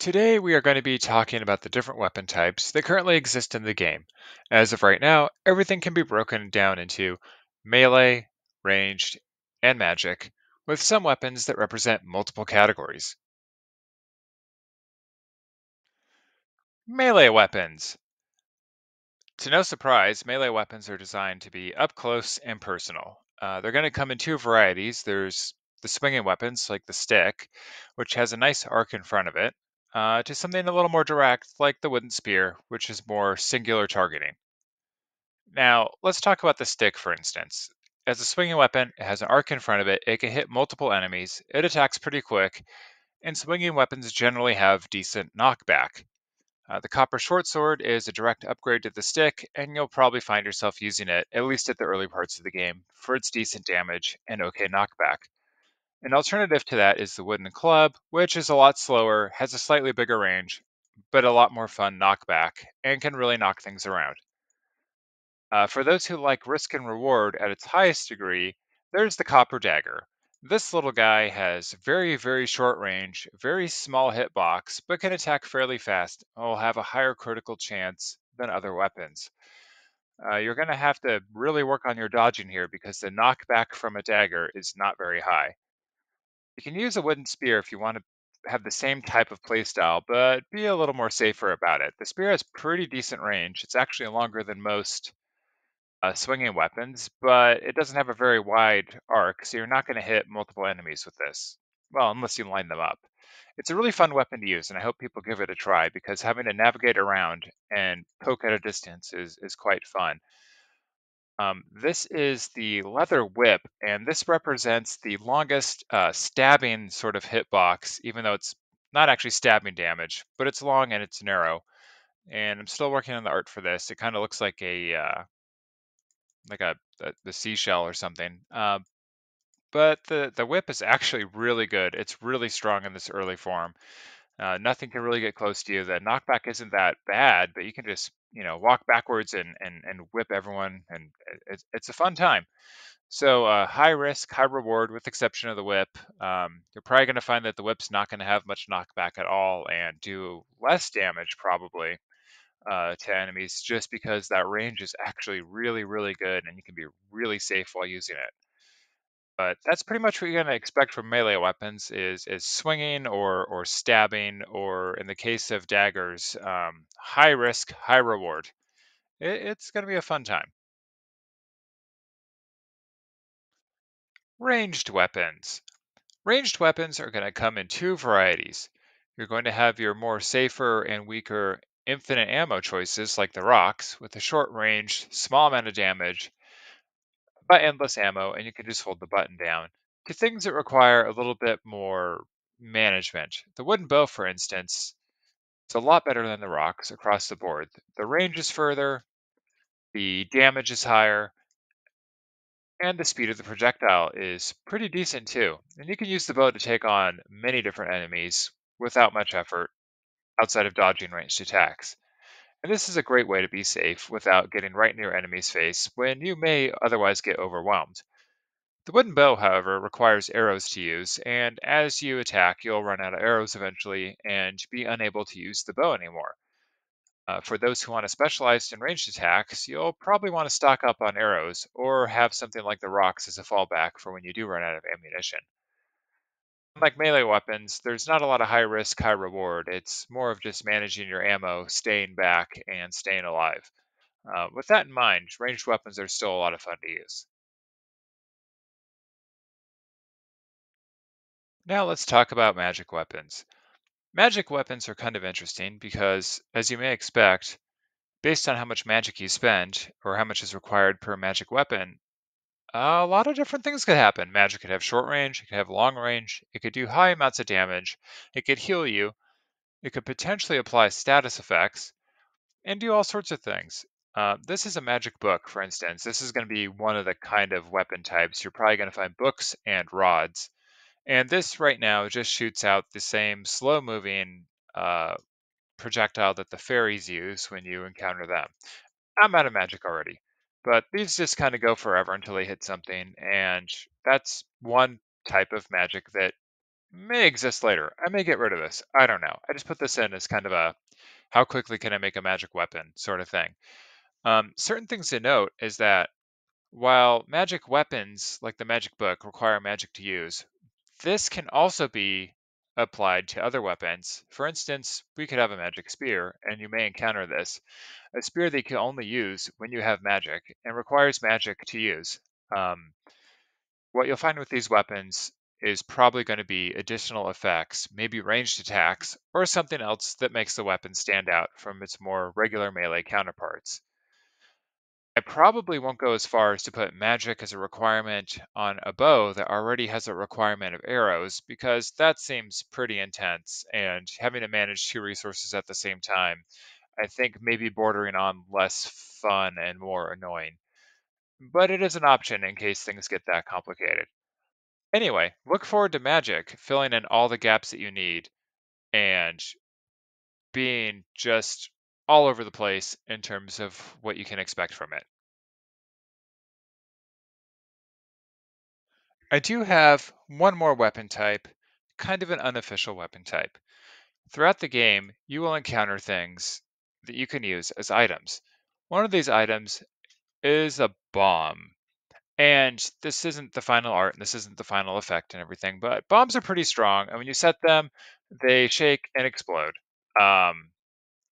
Today, we are going to be talking about the different weapon types that currently exist in the game. As of right now, everything can be broken down into melee, ranged, and magic, with some weapons that represent multiple categories. Melee weapons. To no surprise, melee weapons are designed to be up close and personal. They're going to come in two varieties. There's the swinging weapons, like the stick, which has a nice arc in front of it, to something a little more direct, like the wooden spear, which is more singular targeting. Now, let's talk about the stick, for instance. As a swinging weapon, it has an arc in front of it, it can hit multiple enemies, it attacks pretty quick, and swinging weapons generally have decent knockback. The copper short sword is a direct upgrade to the stick, and you'll probably find yourself using it, at least at the early parts of the game, for its decent damage and okay knockback. An alternative to that is the wooden club, which is a lot slower, has a slightly bigger range, but a lot more fun knockback, and can really knock things around. For those who like risk and reward at its highest degree, there's the copper dagger. This little guy has very, very short range, very small hitbox, but can attack fairly fast and will have a higher critical chance than other weapons. You're going to have to really work on your dodging here because the knockback from a dagger is not very high. You can use a wooden spear if you want to have the same type of playstyle, but be a little more safer about it. The spear has pretty decent range. It's actually longer than most swinging weapons, but it doesn't have a very wide arc, so you're not going to hit multiple enemies with this. Well, unless you line them up. It's a really fun weapon to use, and I hope people give it a try because having to navigate around and poke at a distance is quite fun. This is the leather whip, and this represents the longest stabbing sort of hitbox, even though it's not actually stabbing damage, but it's long and it's narrow. And I'm still working on the art for this. It kind of looks like the seashell or something. But the whip is actually really good. It's really strong in this early form. Nothing can really get close to you. The knockback isn't that bad, but you can just walk backwards and whip everyone, and it's a fun time. So high risk, high reward, with exception of the whip. You're probably going to find that the whip's not going to have much knockback at all and do less damage probably to enemies just because that range is actually really, really good and you can be really safe while using it. But that's pretty much what you're going to expect from melee weapons is swinging or stabbing, or in the case of daggers, high risk, high reward. It's going to be a fun time. Ranged weapons. Ranged weapons are going to come in two varieties. You're going to have your more safer and weaker infinite ammo choices like the rocks with a short range, small amount of damage, but endless ammo, and you can just hold the button down, to things that require a little bit more management. The wooden bow, for instance, is a lot better than the rocks across the board. The range is further, the damage is higher, and the speed of the projectile is pretty decent too. And you can use the bow to take on many different enemies without much effort outside of dodging ranged attacks. And this is a great way to be safe without getting right in your enemy's face when you may otherwise get overwhelmed. The wooden bow, however, requires arrows to use, and as you attack, you'll run out of arrows eventually and be unable to use the bow anymore. For those who want to specialize in ranged attacks, you'll probably want to stock up on arrows or have something like the rocks as a fallback for when you do run out of ammunition. Unlike melee weapons, there's not a lot of high risk, high reward. It's more of just managing your ammo, staying back, and staying alive. With that in mind, ranged weapons are still a lot of fun to use. Now let's talk about magic weapons. Magic weapons are kind of interesting because, as you may expect, based on how much magic you spend or how much is required per magic weapon, a lot of different things could happen. Magic could have short range, it could have long range, it could do high amounts of damage, it could heal you, it could potentially apply status effects, and do all sorts of things. This is a magic book, for instance. This is going to be one of the kind of weapon types. You're probably going to find books and rods. And this right now just shoots out the same slow moving projectile that the fairies use when you encounter them. I'm out of magic already, but these just kind of go forever until they hit something, and that's one type of magic that may exist later. I may get rid of this. I don't know. I just put this in as kind of a how quickly can I make a magic weapon sort of thing. Certain things to note is that while magic weapons like the magic book require magic to use, this can also be applied to other weapons. For instance, we could have a magic spear, and you may encounter this. A spear that you can only use when you have magic and requires magic to use. Um, what you'll find with these weapons is probably going to be additional effects, maybe ranged attacks, or something else that makes the weapon stand out from its more regular melee counterparts. I probably won't go as far as to put magic as a requirement on a bow that already has a requirement of arrows, because that seems pretty intense, and having to manage two resources at the same time, I think maybe bordering on less fun and more annoying. But it is an option in case things get that complicated. Anyway, look forward to magic filling in all the gaps that you need and being just all over the place in terms of what you can expect from it. I do have one more weapon type, kind of an unofficial weapon type. Throughout the game, you will encounter things that you can use as items. One of these items is a bomb. And this isn't the final art and this isn't the final effect and everything, but bombs are pretty strong. And when you set them, they shake and explode. Um,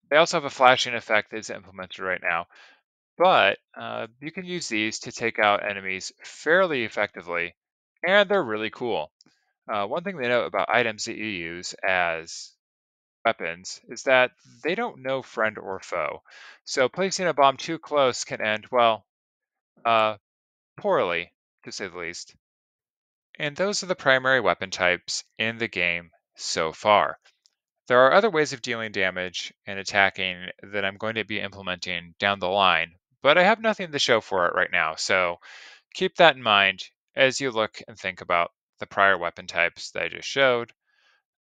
they also have a flashing effect that's implemented right now, but you can use these to take out enemies fairly effectively, and they're really cool. One thing they note about items that you use as weapons is that they don't know friend or foe. So placing a bomb too close can end, well, uh, poorly, to say the least. And those are the primary weapon types in the game so far. There are other ways of dealing damage and attacking that I'm going to be implementing down the line, but I have nothing to show for it right now, so keep that in mind as you look and think about the prior weapon types that I just showed.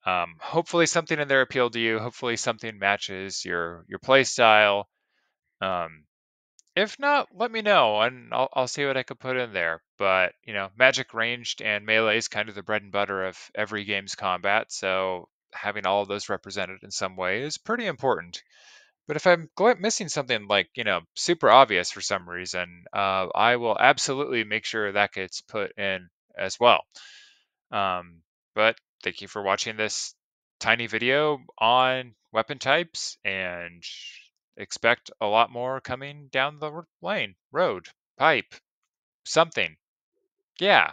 Hopefully something in there appealed to you. Hopefully something matches your play style. Um, if not, let me know and I'll see what I could put in there. But, magic ranged and melee is kind of the bread and butter of every game's combat, so having all of those represented in some way is pretty important. But if I'm missing something like, super obvious for some reason, I will absolutely make sure that gets put in as well. But thank you for watching this tiny video on weapon types and expect a lot more coming down the lane, road, pipe, something. Yeah.